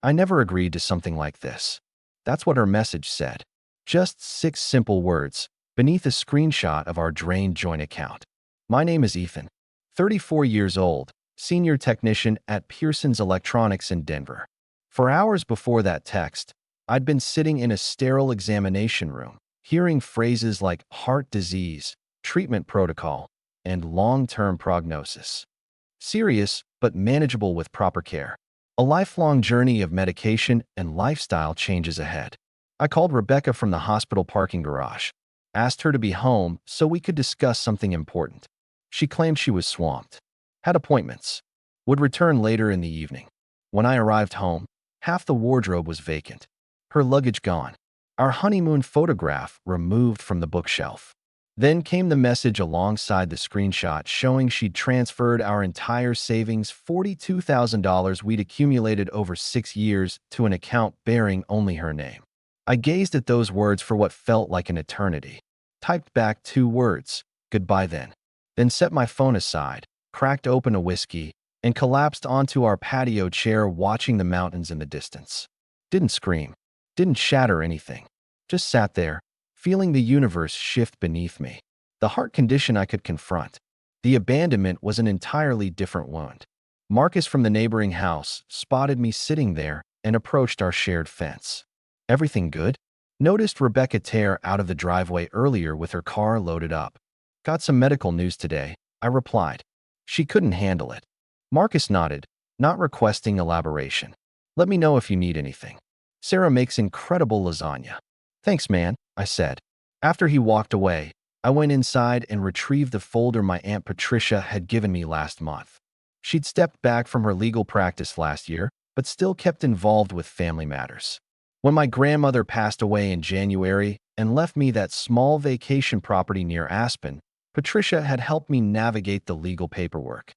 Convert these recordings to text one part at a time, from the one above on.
I never agreed to something like this. That's what her message said. Just 6 simple words, beneath a screenshot of our drained joint account. My name is Ethan, 34 years old, senior technician at Pearson's Electronics in Denver. For hours before that text, I'd been sitting in a sterile examination room, hearing phrases like heart disease, treatment protocol, and long-term prognosis. Serious, but manageable with proper care. A lifelong journey of medication and lifestyle changes ahead. I called Rebecca from the hospital parking garage, asked her to be home so we could discuss something important. She claimed she was swamped, had appointments, would return later in the evening. When I arrived home, half the wardrobe was vacant, her luggage gone, our honeymoon photograph removed from the bookshelf. Then came the message alongside the screenshot showing she'd transferred our entire savings, $42,000 we'd accumulated over 6 years, to an account bearing only her name. I gazed at those words for what felt like an eternity. Typed back 2 words, goodbye then set my phone aside, cracked open a whiskey, and collapsed onto our patio chair watching the mountains in the distance. Didn't scream, didn't shatter anything, just sat there, feeling the universe shift beneath me. The heart condition I could confront. The abandonment was an entirely different wound. Marcus from the neighboring house spotted me sitting there and approached our shared fence. Everything good? Noticed Rebecca tear out of the driveway earlier with her car loaded up. Got some medical news today, I replied. She couldn't handle it. Marcus nodded, not requesting elaboration. Let me know if you need anything. Sarah makes incredible lasagna. Thanks, man, I said. After he walked away, I went inside and retrieved the folder my Aunt Patricia had given me last month. She'd stepped back from her legal practice last year, but still kept involved with family matters. When my grandmother passed away in January and left me that small vacation property near Aspen, Patricia had helped me navigate the legal paperwork.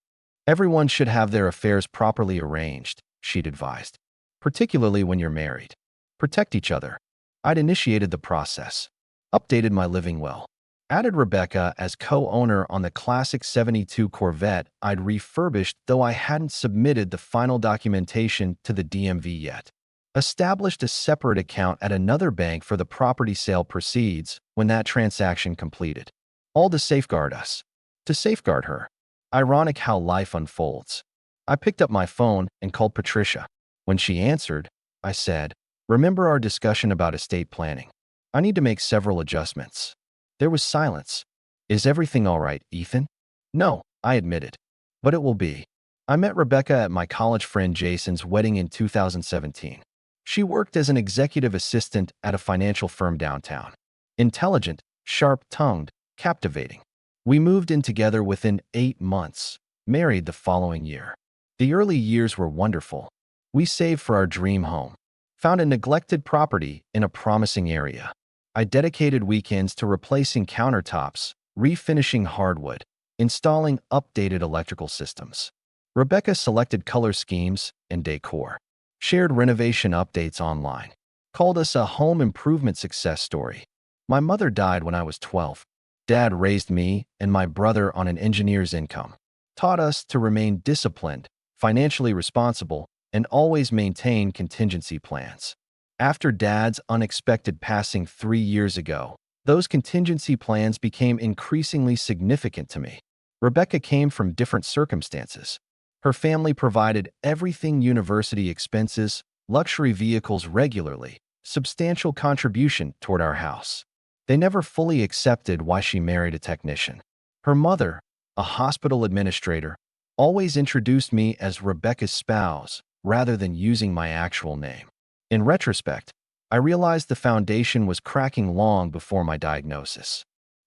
Everyone should have their affairs properly arranged, she'd advised, particularly when you're married. Protect each other. I'd initiated the process, updated my living will, added Rebecca as co-owner on the classic '72 Corvette I'd refurbished, though I hadn't submitted the final documentation to the DMV yet. Established a separate account at another bank for the property sale proceeds when that transaction completed. All to safeguard us. To safeguard her. Ironic how life unfolds. I picked up my phone and called Patricia. When she answered, I said, "Remember our discussion about estate planning? I need to make several adjustments." There was silence. "Is everything all right, Ethan?" "No," I admitted. "But it will be." I met Rebecca at my college friend Jason's wedding in 2017. She worked as an executive assistant at a financial firm downtown. Intelligent, sharp-tongued, captivating. We moved in together within 8 months, married the following year. The early years were wonderful. We saved for our dream home, found a neglected property in a promising area. I dedicated weekends to replacing countertops, refinishing hardwood, installing updated electrical systems. Rebecca selected color schemes and decor, shared renovation updates online, called us a home improvement success story. My mother died when I was 12. Dad raised me and my brother on an engineer's income, taught us to remain disciplined, financially responsible, and always maintain contingency plans. After Dad's unexpected passing 3 years ago, those contingency plans became increasingly significant to me. Rebecca came from different circumstances. Her family provided everything: university expenses, luxury vehicles regularly, substantial contribution toward our house. They never fully accepted why she married a technician. Her mother, a hospital administrator, always introduced me as Rebecca's spouse rather than using my actual name. In retrospect, I realized the foundation was cracking long before my diagnosis.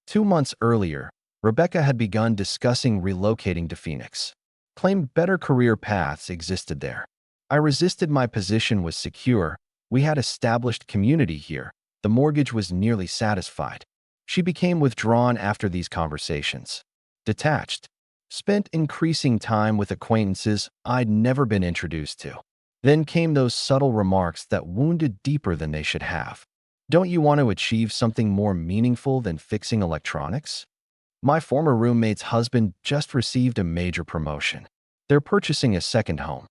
2 months earlier, Rebecca had begun discussing relocating to Phoenix. Claimed better career paths existed there. I resisted. My position was secure. We had established community here. The mortgage was nearly satisfied. She became withdrawn after these conversations. Detached. Spent increasing time with acquaintances I'd never been introduced to. Then came those subtle remarks that wounded deeper than they should have. "Don't you want to achieve something more meaningful than fixing electronics?" My former roommate's husband just received a major promotion. They're purchasing a second home.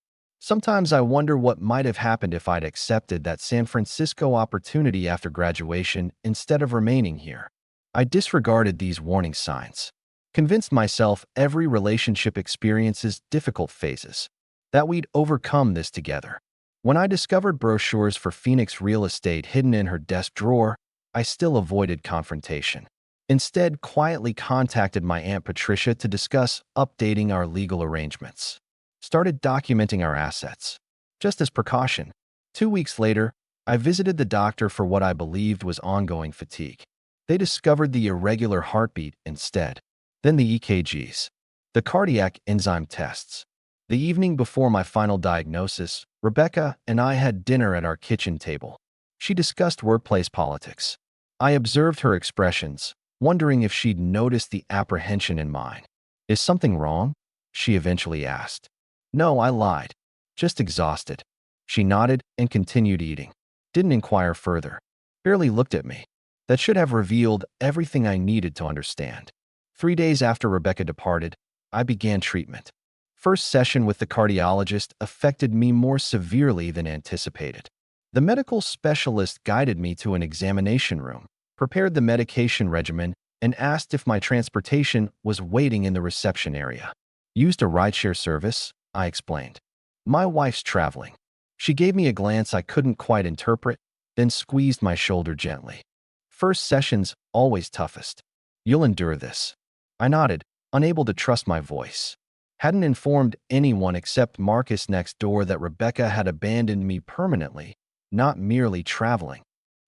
Sometimes I wonder what might have happened if I'd accepted that San Francisco opportunity after graduation instead of remaining here. I disregarded these warning signs, convinced myself every relationship experiences difficult phases, that we'd overcome this together. When I discovered brochures for Phoenix real estate hidden in her desk drawer, I still avoided confrontation. Instead, quietly contacted my Aunt Patricia to discuss updating our legal arrangements. Started documenting our assets. Just as precaution, 2 weeks later, I visited the doctor for what I believed was ongoing fatigue. They discovered the irregular heartbeat instead, then the EKGs, the cardiac enzyme tests. The evening before my final diagnosis, Rebecca and I had dinner at our kitchen table. She discussed workplace politics. I observed her expressions, wondering if she'd noticed the apprehension in mine. "Is something wrong?" she eventually asked. "No," I lied. "Just exhausted." She nodded and continued eating. Didn't inquire further. Barely looked at me. That should have revealed everything I needed to understand. 3 days after Rebecca departed, I began treatment. First session with the cardiologist affected me more severely than anticipated. The medical specialist guided me to an examination room, prepared the medication regimen, and asked if my transportation was waiting in the reception area. "Used a rideshare service," I explained. "My wife's traveling." She gave me a glance I couldn't quite interpret, then squeezed my shoulder gently. "First session's always toughest. You'll endure this." I nodded, unable to trust my voice. Hadn't informed anyone except Marcus next door that Rebecca had abandoned me permanently, not merely traveling.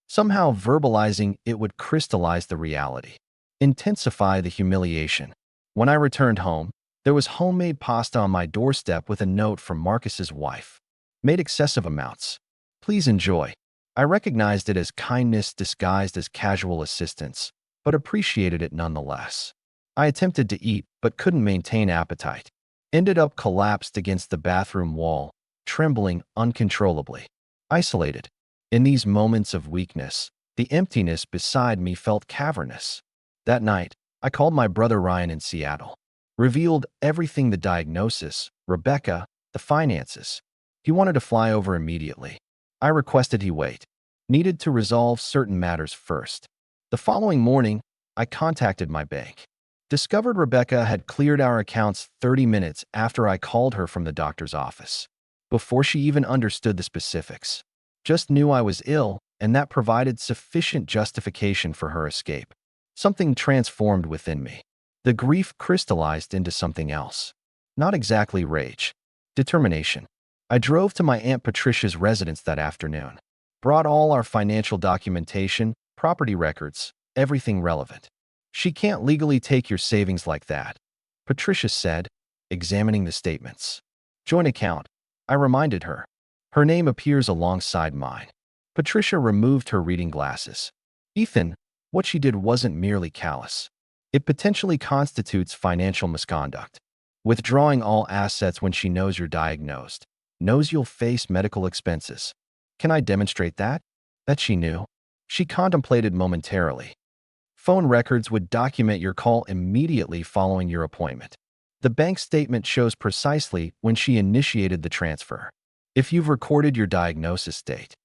Somehow verbalizing it would crystallize the reality, intensify the humiliation. When I returned home, there was homemade pasta on my doorstep with a note from Marcus's wife. "Made excessive amounts. Please enjoy." I recognized it as kindness disguised as casual assistance, but appreciated it nonetheless. I attempted to eat, but couldn't maintain appetite. Ended up collapsed against the bathroom wall, trembling uncontrollably. Isolated. In these moments of weakness, the emptiness beside me felt cavernous. That night, I called my brother Ryan in Seattle. Revealed everything: the diagnosis, Rebecca, the finances. He wanted to fly over immediately. I requested he wait. Needed to resolve certain matters first. The following morning, I contacted my bank. Discovered Rebecca had cleared our accounts 30 minutes after I called her from the doctor's office. Before she even understood the specifics. Just knew I was ill, and that provided sufficient justification for her escape. Something transformed within me. The grief crystallized into something else. Not exactly rage. Determination. I drove to my Aunt Patricia's residence that afternoon. Brought all our financial documentation, property records, everything relevant. "She can't legally take your savings like that," Patricia said, examining the statements. "Joint account," I reminded her. Her name appears alongside mine. Patricia removed her reading glasses. "Ethan, what she did wasn't merely callous. It potentially constitutes financial misconduct. Withdrawing all assets when she knows you're diagnosed, knows you'll face medical expenses." "Can I demonstrate that?" That she knew. She contemplated momentarily. "Phone records would document your call immediately following your appointment. The bank statement shows precisely when she initiated the transfer. If you've recorded your diagnosis date."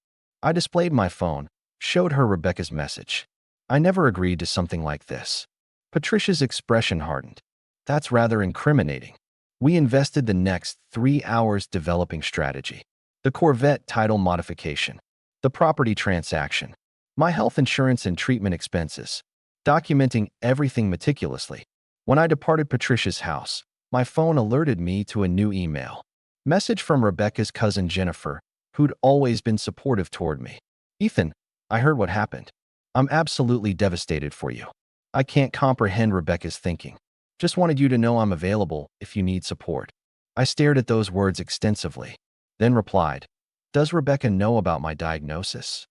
I displayed my phone, showed her Rebecca's message. "I never agreed to something like this." Patricia's expression hardened. "That's rather incriminating." We invested the next 3 hours developing strategy. The Corvette title modification. The property transaction. My health insurance and treatment expenses. Documenting everything meticulously. When I departed Patricia's house, my phone alerted me to a new email. Message from Rebecca's cousin Jennifer, who'd always been supportive toward me. "Ethan, I heard what happened. I'm absolutely devastated for you. I can't comprehend Rebecca's thinking. Just wanted you to know I'm available if you need support." I stared at those words extensively, then replied, "Does Rebecca know about my diagnosis?"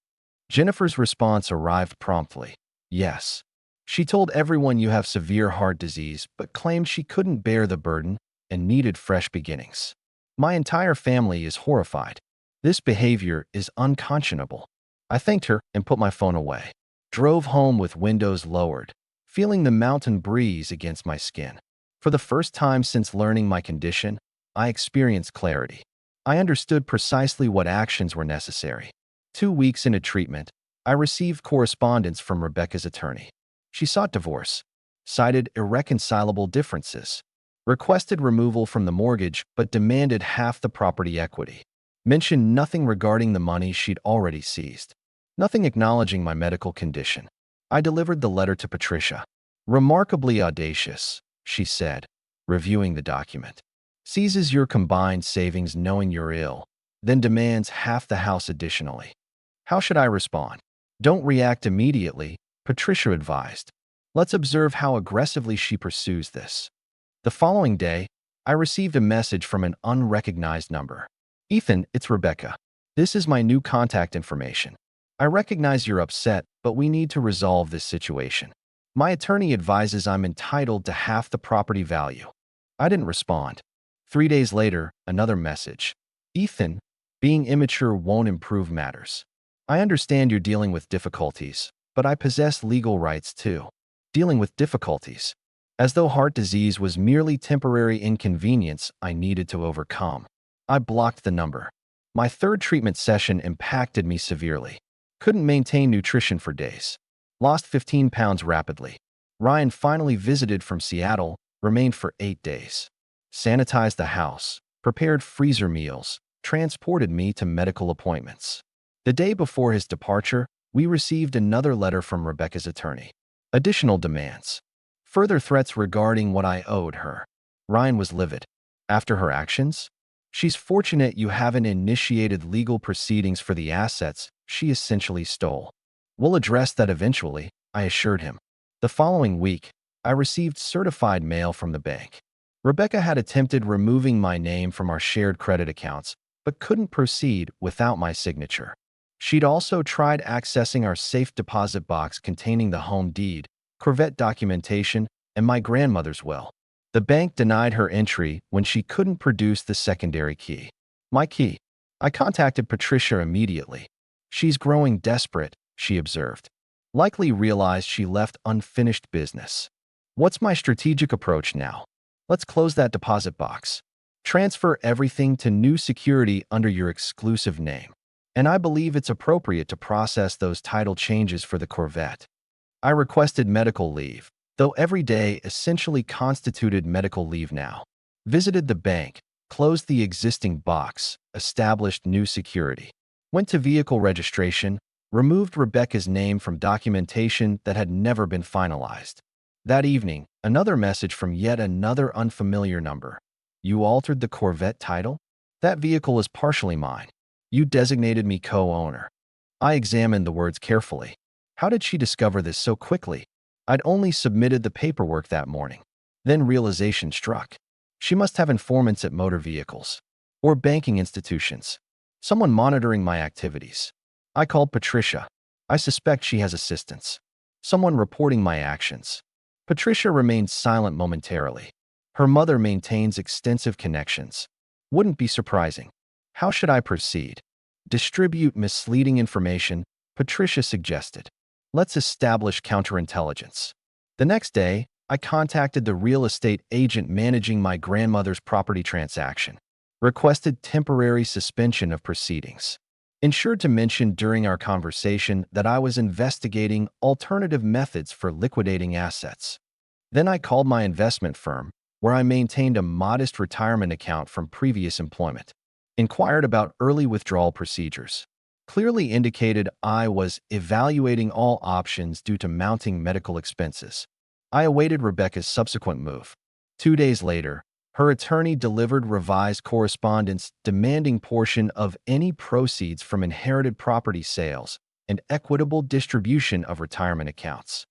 Jennifer's response arrived promptly. "Yes. She told everyone you have severe heart disease, but claimed she couldn't bear the burden and needed fresh beginnings. My entire family is horrified. This behavior is unconscionable." I thanked her and put my phone away. Drove home with windows lowered, feeling the mountain breeze against my skin. For the first time since learning my condition, I experienced clarity. I understood precisely what actions were necessary. 2 weeks into treatment, I received correspondence from Rebecca's attorney. She sought divorce, cited irreconcilable differences, requested removal from the mortgage but demanded half the property equity, mentioned nothing regarding the money she'd already seized, nothing acknowledging my medical condition. I delivered the letter to Patricia. Remarkably audacious, she said, reviewing the document. Seizes your combined savings knowing you're ill, then demands half the house additionally. How should I respond? Don't react immediately, Patricia advised. Let's observe how aggressively she pursues this. The following day, I received a message from an unrecognized number. Ethan, it's Rebecca. This is my new contact information. I recognize you're upset, but we need to resolve this situation. My attorney advises I'm entitled to half the property value. I didn't respond. 3 days later, another message. Ethan, being immature won't improve matters. I understand you're dealing with difficulties, but I possess legal rights too. Dealing with difficulties. As though heart disease was merely temporary inconvenience I needed to overcome. I blocked the number. My third treatment session impacted me severely. Couldn't maintain nutrition for days. Lost 15 pounds rapidly. Ryan finally visited from Seattle, remained for 8 days. Sanitized the house, prepared freezer meals, transported me to medical appointments. The day before his departure, we received another letter from Rebecca's attorney. Additional demands. Further threats regarding what I owed her. Ryan was livid. After her actions? She's fortunate you haven't initiated legal proceedings for the assets she essentially stole. We'll address that eventually, I assured him. The following week, I received certified mail from the bank. Rebecca had attempted removing my name from our shared credit accounts, but couldn't proceed without my signature. She'd also tried accessing our safe deposit box containing the home deed, Corvette documentation, and my grandmother's will. The bank denied her entry when she couldn't produce the secondary key. My key. I contacted Patricia immediately. She's growing desperate, she observed. Likely realized she left unfinished business. What's my strategic approach now? Let's close that deposit box. Transfer everything to new security under your exclusive name. And I believe it's appropriate to process those title changes for the Corvette. I requested medical leave, though every day essentially constituted medical leave now. Visited the bank, closed the existing box, established new security. Went to vehicle registration, removed Rebecca's name from documentation that had never been finalized. That evening, another message from yet another unfamiliar number. You altered the Corvette title? That vehicle is partially mine. You designated me co-owner. I examined the words carefully. How did she discover this so quickly? I'd only submitted the paperwork that morning. Then realization struck. She must have informants at motor vehicles or banking institutions. Someone monitoring my activities. I called Patricia. I suspect she has assistants. Someone reporting my actions. Patricia remained silent momentarily. Her mother maintains extensive connections. Wouldn't be surprising. How should I proceed? Distribute misleading information, Patricia suggested. Let's establish counterintelligence. The next day, I contacted the real estate agent managing my grandmother's property transaction. Requested temporary suspension of proceedings. Ensured to mention during our conversation that I was investigating alternative methods for liquidating assets. Then I called my investment firm, where I maintained a modest retirement account from previous employment. Inquired about early withdrawal procedures. Clearly indicated I was evaluating all options due to mounting medical expenses. I awaited Rebecca's subsequent move. 2 days later, her attorney delivered revised correspondence demanding portion of any proceeds from inherited property sales and equitable distribution of retirement accounts.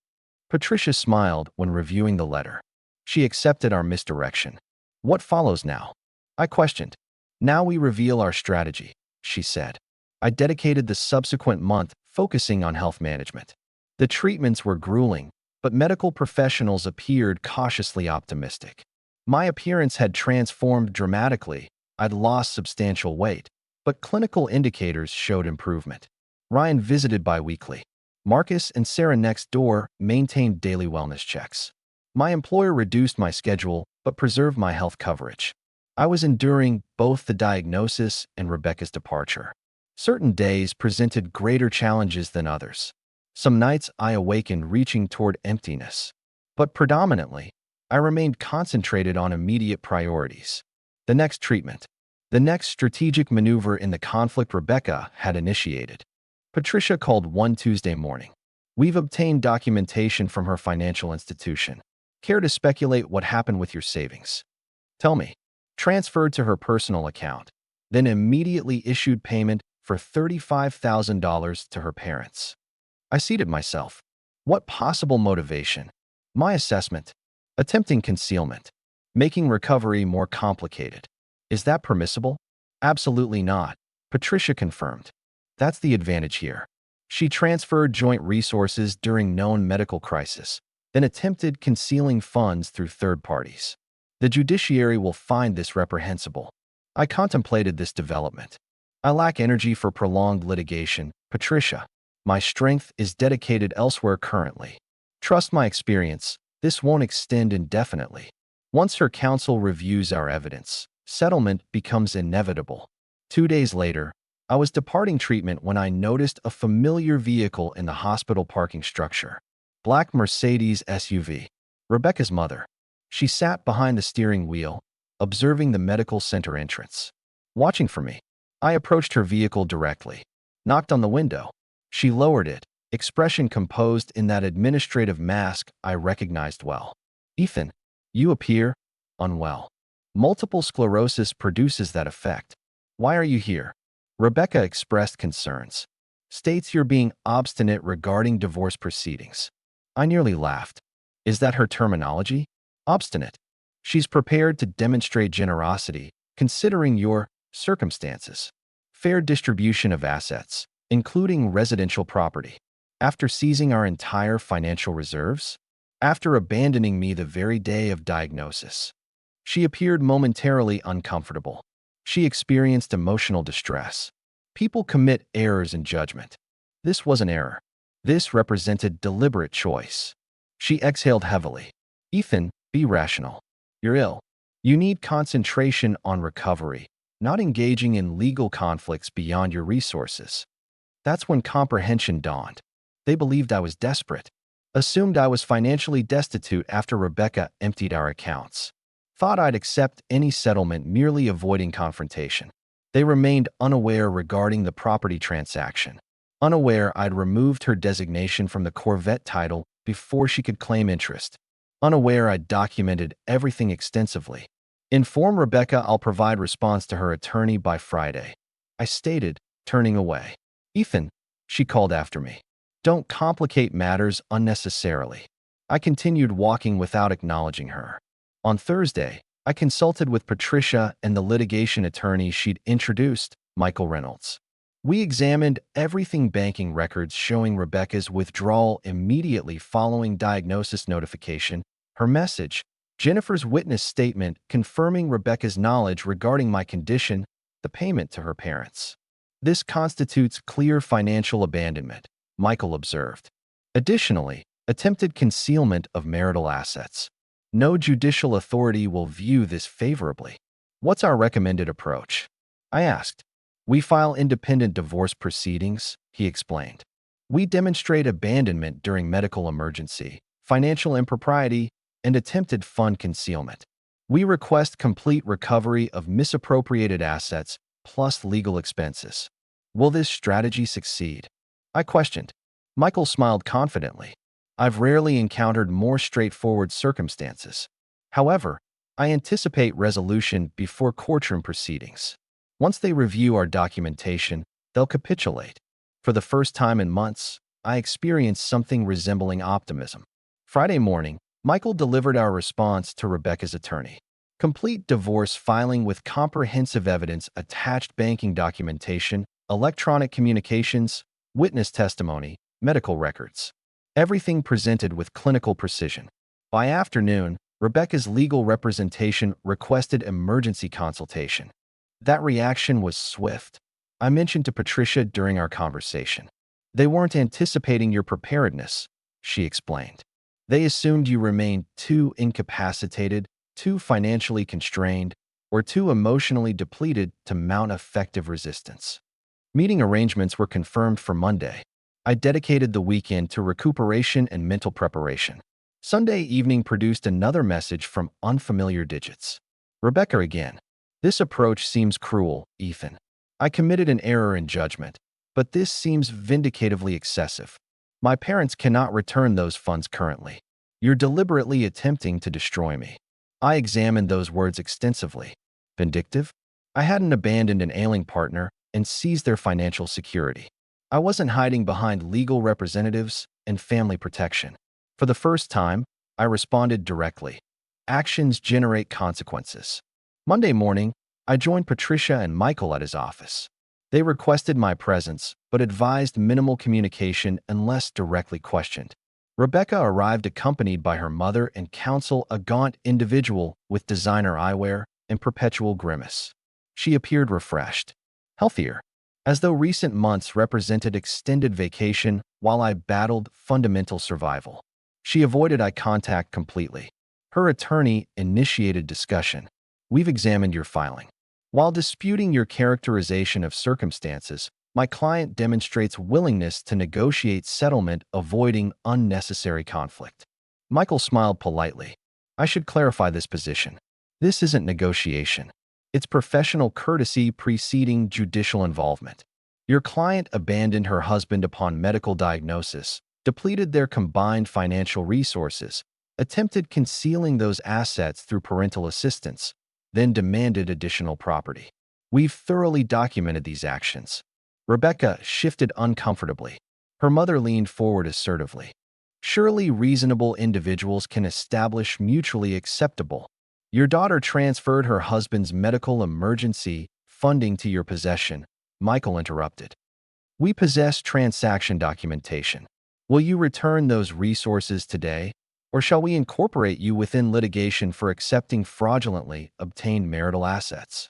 Patricia smiled when reviewing the letter. She accepted our misdirection. What follows now? I questioned. Now we reveal our strategy, she said. I dedicated the subsequent month focusing on health management. The treatments were grueling, but medical professionals appeared cautiously optimistic. My appearance had transformed dramatically. I'd lost substantial weight, but clinical indicators showed improvement. Ryan visited biweekly. Marcus and Sarah next door maintained daily wellness checks. My employer reduced my schedule but preserved my health coverage. I was enduring both the diagnosis and Rebecca's departure. Certain days presented greater challenges than others. Some nights I awakened reaching toward emptiness. But predominantly, I remained concentrated on immediate priorities. The next treatment. The next strategic maneuver in the conflict Rebecca had initiated. Patricia called one Tuesday morning. We've obtained documentation from her financial institution. Care to speculate what happened with your savings? Tell me. Transferred to her personal account, then immediately issued payment for $35,000 to her parents. I seated myself. What possible motivation? My assessment. Attempting concealment. Making recovery more complicated. Is that permissible? Absolutely not, Patricia confirmed. That's the advantage here. She transferred joint resources during known medical crisis, then attempted concealing funds through third parties. The judiciary will find this reprehensible. I contemplated this development. I lack energy for prolonged litigation, Patricia. My strength is dedicated elsewhere currently. Trust my experience, this won't extend indefinitely. Once her counsel reviews our evidence, settlement becomes inevitable. 2 days later, I was departing treatment when I noticed a familiar vehicle in the hospital parking structure. Black Mercedes SUV. Rebecca's mother. She sat behind the steering wheel, observing the medical center entrance. Watching for me, I approached her vehicle directly, knocked on the window. She lowered it, expression composed in that administrative mask I recognized well. Ethan, you appear unwell. Multiple sclerosis produces that effect. Why are you here? Rebecca expressed concerns. States you're being obstinate regarding divorce proceedings. I nearly laughed. Is that her terminology? Obstinate. She's prepared to demonstrate generosity, considering your circumstances. Fair distribution of assets, including residential property. After seizing our entire financial reserves? After abandoning me the very day of diagnosis. She appeared momentarily uncomfortable. She experienced emotional distress. People commit errors in judgment. This was an error. This represented deliberate choice. She exhaled heavily. Ethan, be rational. You're ill. You need concentration on recovery, not engaging in legal conflicts beyond your resources. That's when comprehension dawned. They believed I was desperate. Assumed I was financially destitute after Rebecca emptied our accounts. Thought I'd accept any settlement merely avoiding confrontation. They remained unaware regarding the property transaction. Unaware I'd removed her designation from the Corvette title before she could claim interest. Unaware I'd documented everything extensively. Inform Rebecca I'll provide response to her attorney by Friday. I stated, turning away. Ethan, she called after me. Don't complicate matters unnecessarily. I continued walking without acknowledging her. On Thursday, I consulted with Patricia and the litigation attorney she'd introduced, Michael Reynolds. We examined everything banking records showing Rebecca's withdrawal immediately following diagnosis notification, her message, Jennifer's witness statement confirming Rebecca's knowledge regarding my condition, the payment to her parents. This constitutes clear financial abandonment, Michael observed. Additionally, attempted concealment of marital assets. No judicial authority will view this favorably. What's our recommended approach? I asked. We file independent divorce proceedings, he explained. We demonstrate abandonment during medical emergency, financial impropriety, and attempted fund concealment. We request complete recovery of misappropriated assets plus legal expenses. Will this strategy succeed? I questioned. Michael smiled confidently. I've rarely encountered more straightforward circumstances. However, I anticipate resolution before courtroom proceedings. Once they review our documentation, they'll capitulate. For the first time in months, I experienced something resembling optimism. Friday morning, Michael delivered our response to Rebecca's attorney. Complete divorce filing with comprehensive evidence, attached banking documentation, electronic communications, witness testimony, medical records. Everything presented with clinical precision. By afternoon, Rebecca's legal representation requested emergency consultation. That reaction was swift. I mentioned to Patricia during our conversation. They weren't anticipating your preparedness, she explained. They assumed you remained too incapacitated, too financially constrained, or too emotionally depleted to mount effective resistance. Meeting arrangements were confirmed for Monday. I dedicated the weekend to recuperation and mental preparation. Sunday evening produced another message from unfamiliar digits. Rebecca again. This approach seems cruel, Ethan. I committed an error in judgment, but this seems vindicatively excessive. My parents cannot return those funds currently. You're deliberately attempting to destroy me. I examined those words extensively. Vindictive? I hadn't abandoned an ailing partner and seized their financial security. I wasn't hiding behind legal representatives and family protection. For the first time, I responded directly. Actions generate consequences. Monday morning, I joined Patricia and Michael at his office. They requested my presence, but advised minimal communication unless directly questioned. Rebecca arrived accompanied by her mother and counsel, a gaunt individual with designer eyewear and perpetual grimace. She appeared refreshed, healthier, as though recent months represented extended vacation while I battled fundamental survival. She avoided eye contact completely. Her attorney initiated discussion. We've examined your filing. While disputing your characterization of circumstances, my client demonstrates willingness to negotiate settlement, avoiding unnecessary conflict. Michael smiled politely. I should clarify this position. This isn't negotiation. It's professional courtesy preceding judicial involvement. Your client abandoned her husband upon medical diagnosis, depleted their combined financial resources, attempted concealing those assets through parental assistance, then demanded additional property. We've thoroughly documented these actions. Rebecca shifted uncomfortably. Her mother leaned forward assertively. Surely reasonable individuals can establish mutually acceptable. Your daughter transferred her husband's medical emergency funding to your possession, Michael interrupted. We possess transaction documentation. Will you return those resources today, or shall we incorporate you within litigation for accepting fraudulently obtained marital assets?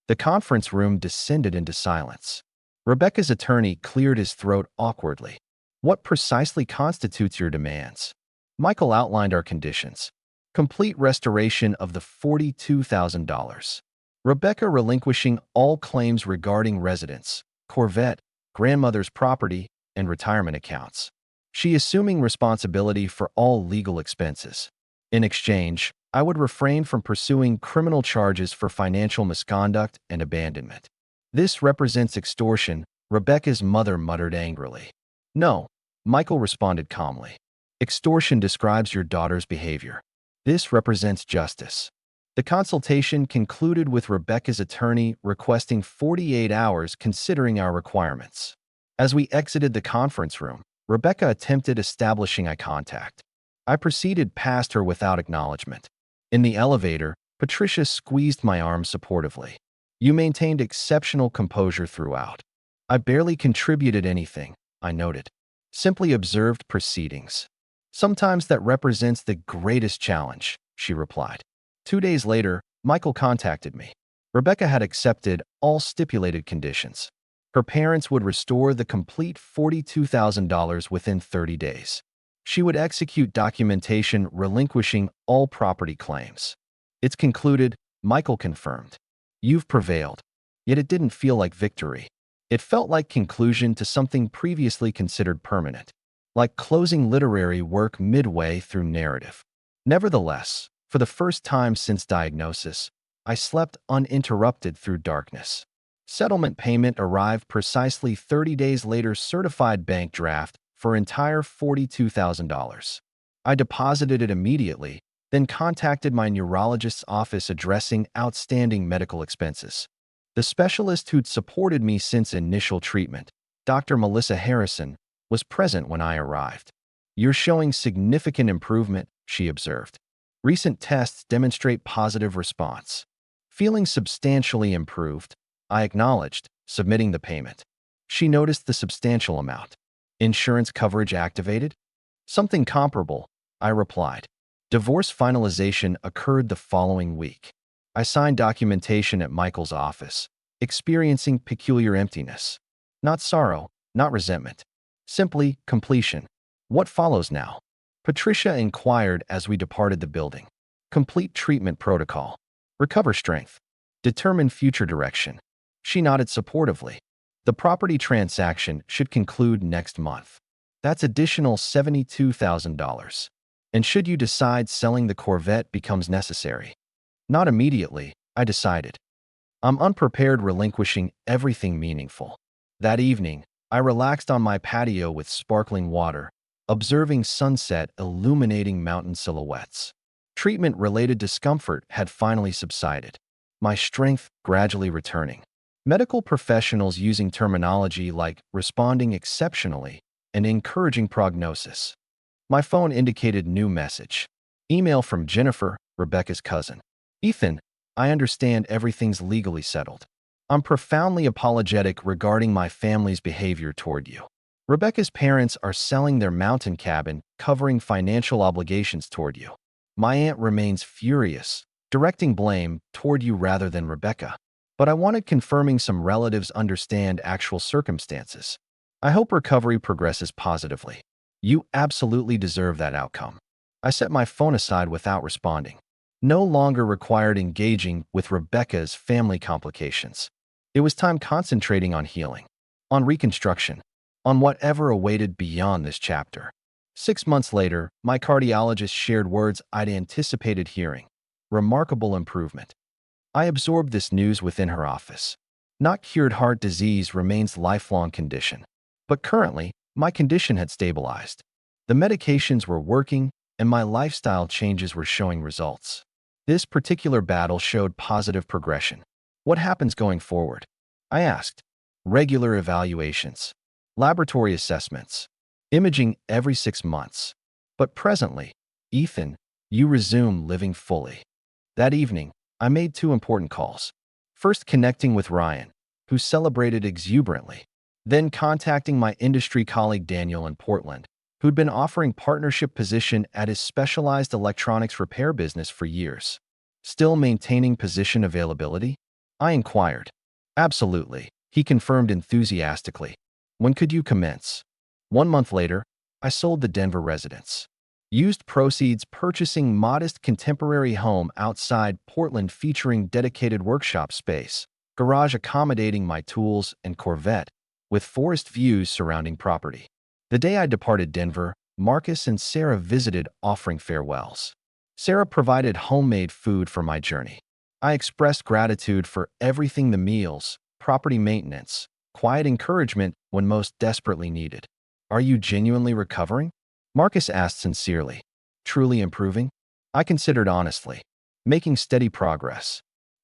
The conference room descended into silence. Rebecca's attorney cleared his throat awkwardly. What precisely constitutes your demands? Michael outlined our conditions. Complete restoration of the $42,000. Rebecca relinquishing all claims regarding residence, Corvette, grandmother's property, and retirement accounts. She assuming responsibility for all legal expenses. In exchange, I would refrain from pursuing criminal charges for financial misconduct and abandonment. This represents extortion, Rebecca's mother muttered angrily. No, Michael responded calmly. Extortion describes your daughter's behavior. This represents justice. The consultation concluded with Rebecca's attorney requesting 48 hours considering our requirements. As we exited the conference room, Rebecca attempted establishing eye contact. I proceeded past her without acknowledgement. In the elevator, Patricia squeezed my arm supportively. You maintained exceptional composure throughout. I barely contributed anything, I noted. Simply observed proceedings. Sometimes that represents the greatest challenge, she replied. 2 days later, Michael contacted me. Rebecca had accepted all stipulated conditions. Her parents would restore the complete $42,000 within 30 days. She would execute documentation relinquishing all property claims. It's concluded, Michael confirmed. You've prevailed. Yet it didn't feel like victory. It felt like conclusion to something previously considered permanent, like closing literary work midway through narrative. Nevertheless, for the first time since diagnosis, I slept uninterrupted through darkness. Settlement payment arrived precisely 30 days later, certified bank draft for entire $42,000. I deposited it immediately, then contacted my neurologist's office addressing outstanding medical expenses. The specialist who'd supported me since initial treatment, Dr. Melissa Harrison, was present when I arrived. You're showing significant improvement, she observed. Recent tests demonstrate positive response. Feeling substantially improved, I acknowledged, submitting the payment. She noticed the substantial amount. Insurance coverage activated? Something comparable, I replied. Divorce finalization occurred the following week. I signed documentation at Michael's office, experiencing peculiar emptiness. Not sorrow, not resentment. Simply completion. What follows now? Patricia inquired as we departed the building. Complete treatment protocol. Recover strength. Determine future direction. She nodded supportively. The property transaction should conclude next month. That's additional $72,000. And should you decide selling the Corvette becomes necessary? Not immediately, I decided. I'm unprepared relinquishing everything meaningful. That evening, I relaxed on my patio with sparkling water, observing sunset illuminating mountain silhouettes. Treatment-related discomfort had finally subsided, my strength gradually returning. Medical professionals using terminology like responding exceptionally and encouraging prognosis. My phone indicated new message. Email from Jennifer, Rebecca's cousin. Ethan, I understand everything's legally settled. I'm profoundly apologetic regarding my family's behavior toward you. Rebecca's parents are selling their mountain cabin, covering financial obligations toward you. My aunt remains furious, directing blame toward you rather than Rebecca. But I wanted confirming some relatives understand actual circumstances. I hope recovery progresses positively. You absolutely deserve that outcome. I set my phone aside without responding. No longer required engaging with Rebecca's family complications. It was time concentrating on healing, on reconstruction, on whatever awaited beyond this chapter. 6 months later, my cardiologist shared words I'd anticipated hearing. Remarkable improvement. I absorbed this news within her office. Not cured heart disease remains a lifelong condition. But currently, my condition had stabilized. The medications were working, and my lifestyle changes were showing results. This particular battle showed positive progression. What happens going forward? I asked. Regular evaluations, laboratory assessments, imaging every 6 months. But presently, Ethan, you resume living fully. That evening, I made 2 important calls. First, connecting with Ryan, who celebrated exuberantly. Then contacting my industry colleague Daniel in Portland, who'd been offering partnership position at his specialized electronics repair business for years. Still maintaining position availability? I inquired. Absolutely, he confirmed enthusiastically. When could you commence? 1 month later, I sold the Denver residence. Used proceeds purchasing modest contemporary home outside Portland featuring dedicated workshop space, garage accommodating my tools and Corvette, with forest views surrounding property. The day I departed Denver, Marcus and Sarah visited offering farewells. Sarah provided homemade food for my journey. I expressed gratitude for everything: the meals, property maintenance, quiet encouragement when most desperately needed. Are you genuinely recovering? Marcus asked sincerely. Truly improving? I considered honestly. Making steady progress.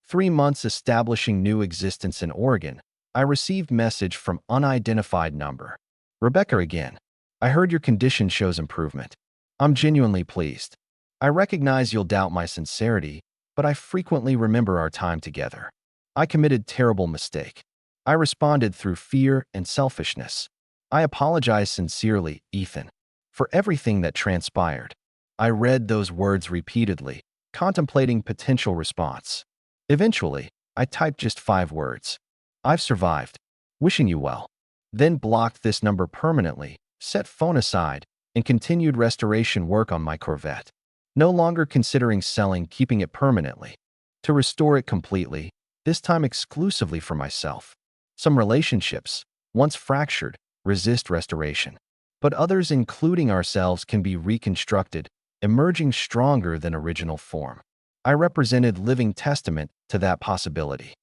3 months establishing new existence in Oregon, I received message from unidentified number. Rebecca again. I heard your condition shows improvement. I'm genuinely pleased. I recognize you'll doubt my sincerity, but I frequently remember our time together. I committed terrible mistake. I responded through fear and selfishness. I apologize sincerely, Ethan, for everything that transpired. I read those words repeatedly, contemplating potential response. Eventually, I typed just 5 words. I've survived. Wishing you well. Then blocked this number permanently, set phone aside, and continued restoration work on my Corvette. No longer considering selling, keeping it permanently. To restore it completely, this time exclusively for myself. Some relationships, once fractured, resist restoration. But others, including ourselves, can be reconstructed, emerging stronger than original form. I represented living testament to that possibility.